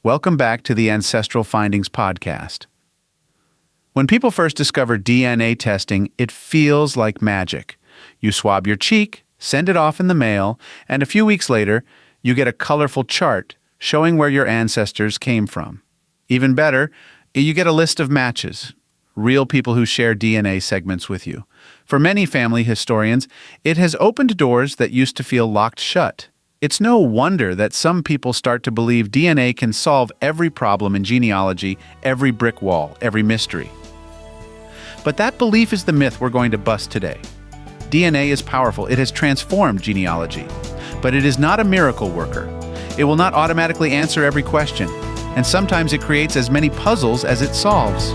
Welcome back to the Ancestral Findings podcast. When people first discover DNA testing, it feels like magic. You swab your cheek, send it off in the mail, and a few weeks later, you get a colorful chart showing where your ancestors came from. Even better, you get a list of matches, real people who share DNA segments with you. For many family historians, it has opened doors that used to feel locked shut. It's no wonder that some people start to believe DNA can solve every problem in genealogy, every brick wall, every mystery. But that belief is the myth we're going to bust today. DNA is powerful. It has transformed genealogy. But it is not a miracle worker. It will not automatically answer every question, and sometimes it creates as many puzzles as it solves.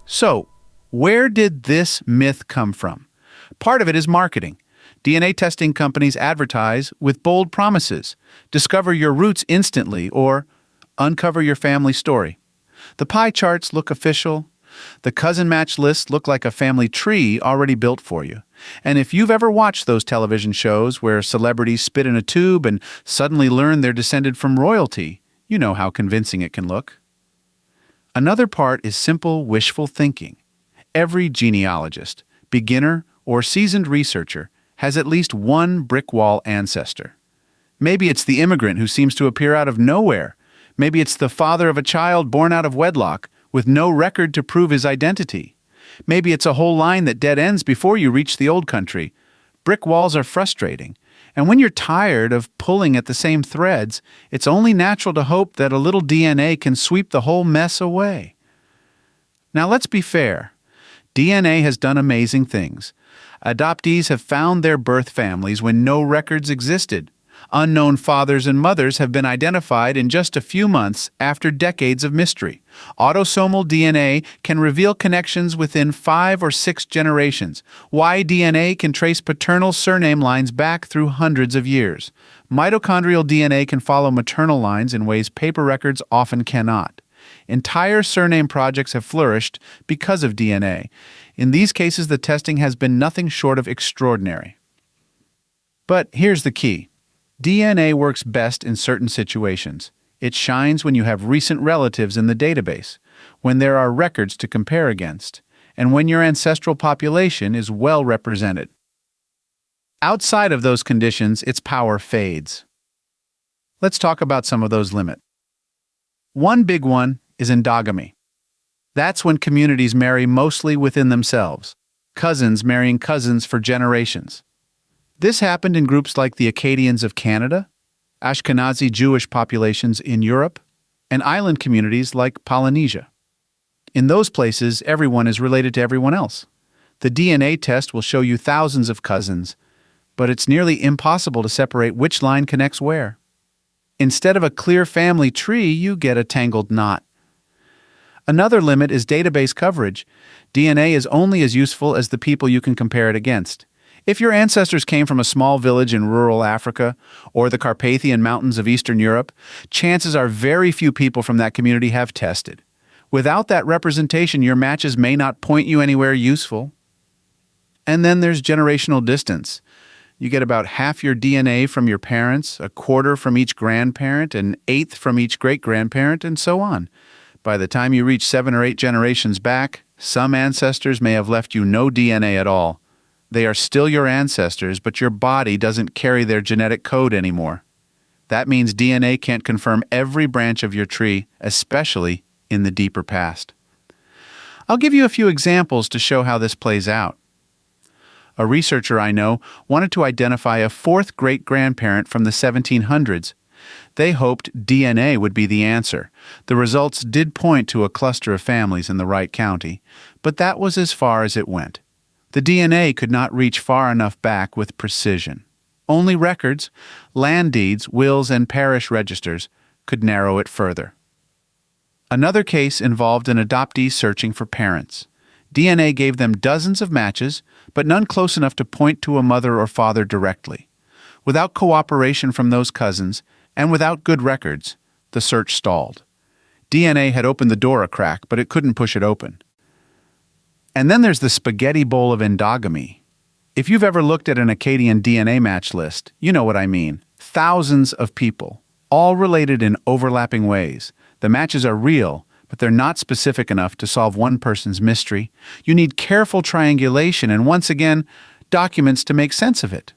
So, where did this myth come from? Part of it is marketing. DNA testing companies advertise with bold promises. Discover your roots instantly, or uncover your family story. The pie charts look official. The cousin match lists look like a family tree already built for you. And if you've ever watched those television shows where celebrities spit in a tube and suddenly learn they're descended from royalty, you know how convincing it can look. Another part is simple wishful thinking. Every genealogist, beginner or seasoned researcher, has at least one brick wall ancestor. Maybe it's the immigrant who seems to appear out of nowhere. Maybe it's the father of a child born out of wedlock with no record to prove his identity. Maybe it's a whole line that dead ends before you reach the old country. Brick walls are frustrating. And when you're tired of pulling at the same threads, it's only natural to hope that a little DNA can sweep the whole mess away. Now let's be fair. DNA has done amazing things. Adoptees have found their birth families when no records existed. Unknown fathers and mothers have been identified in just a few months after decades of mystery. Autosomal DNA can reveal connections within 5 or 6 generations. Y-DNA can trace paternal surname lines back through hundreds of years. Mitochondrial DNA can follow maternal lines in ways paper records often cannot. Entire surname projects have flourished because of DNA. In these cases, the testing has been nothing short of extraordinary. But here's the key. DNA works best in certain situations. It shines when you have recent relatives in the database, when there are records to compare against, and when your ancestral population is well represented. Outside of those conditions, its power fades. Let's talk about some of those limits. One big one is endogamy. That's when communities marry mostly within themselves, cousins marrying cousins for generations. This happened in groups like the Acadians of Canada, Ashkenazi Jewish populations in Europe, and island communities like Polynesia. In those places, everyone is related to everyone else. The DNA test will show you thousands of cousins, but it's nearly impossible to separate which line connects where. Instead of a clear family tree, you get a tangled knot. Another limit is database coverage. DNA is only as useful as the people you can compare it against. If your ancestors came from a small village in rural Africa or the Carpathian Mountains of Eastern Europe, chances are very few people from that community have tested. Without that representation, your matches may not point you anywhere useful. And then there's generational distance. You get about half your DNA from your parents, a quarter from each grandparent, an eighth from each great-grandparent, and so on. By the time you reach 7 or 8 generations back, some ancestors may have left you no DNA at all. They are still your ancestors, but your body doesn't carry their genetic code anymore. That means DNA can't confirm every branch of your tree, especially in the deeper past. I'll give you a few examples to show how this plays out. A researcher I know wanted to identify a 4th great-grandparent from the 1700s. They hoped DNA would be the answer. The results did point to a cluster of families in the Wright County, but that was as far as it went. The DNA could not reach far enough back with precision. Only records, land deeds, wills, and parish registers could narrow it further. Another case involved an adoptee searching for parents. DNA gave them dozens of matches, but none close enough to point to a mother or father directly. Without cooperation from those cousins, and without good records, the search stalled. DNA had opened the door a crack, but it couldn't push it open. And then there's the spaghetti bowl of endogamy. If you've ever looked at an Akkadian DNA match list, you know what I mean. Thousands of people, all related in overlapping ways. The matches are real, but they're not specific enough to solve one person's mystery. You need careful triangulation and, once again, documents to make sense of it.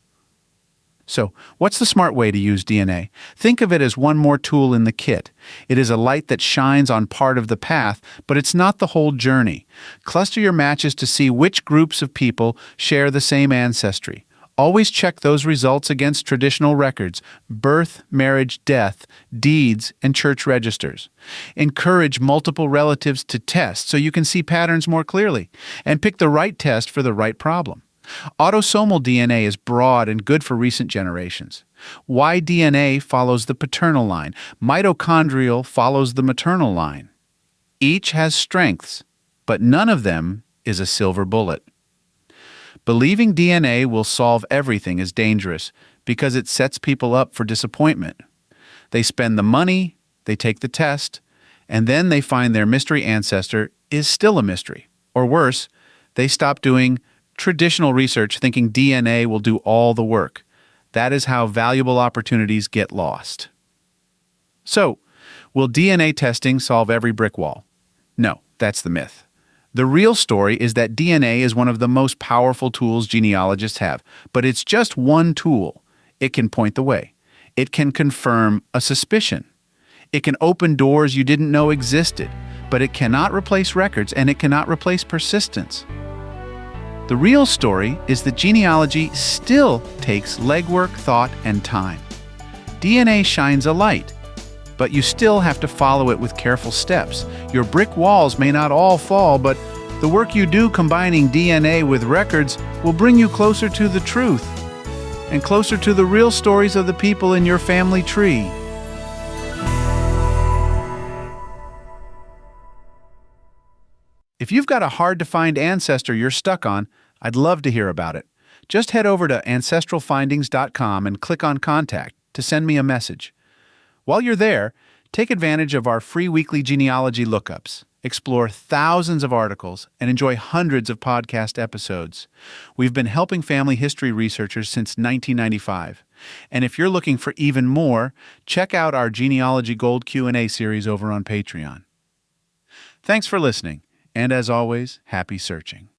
So, what's the smart way to use DNA? Think of it as one more tool in the kit. It is a light that shines on part of the path, but it's not the whole journey. Cluster your matches to see which groups of people share the same ancestry. Always check those results against traditional records: birth, marriage, death, deeds, and church registers. Encourage multiple relatives to test so you can see patterns more clearly, and pick the right test for the right problem. Autosomal DNA is broad and good for recent generations. Y-DNA follows the paternal line. Mitochondrial follows the maternal line. Each has strengths, but none of them is a silver bullet. Believing DNA will solve everything is dangerous because it sets people up for disappointment. They spend the money, they take the test, and then they find their mystery ancestor is still a mystery. Or worse, they stop doing traditional research thinking DNA will do all the work. That is how valuable opportunities get lost. So, will DNA testing solve every brick wall? No, that's the myth. The real story is that DNA is one of the most powerful tools genealogists have, but it's just one tool. It can point the way. It can confirm a suspicion. It can open doors you didn't know existed, but it cannot replace records and it cannot replace persistence. The real story is that genealogy still takes legwork, thought, and time. DNA shines a light, but you still have to follow it with careful steps. Your brick walls may not all fall, but the work you do combining DNA with records will bring you closer to the truth and closer to the real stories of the people in your family tree. If you've got a hard-to-find ancestor you're stuck on, I'd love to hear about it. Just head over to ancestralfindings.com and click on Contact to send me a message. While you're there, take advantage of our free weekly genealogy lookups. Explore thousands of articles and enjoy hundreds of podcast episodes. We've been helping family history researchers since 1995. And if you're looking for even more, check out our Genealogy Gold Q&A series over on Patreon. Thanks for listening. And as always, happy searching.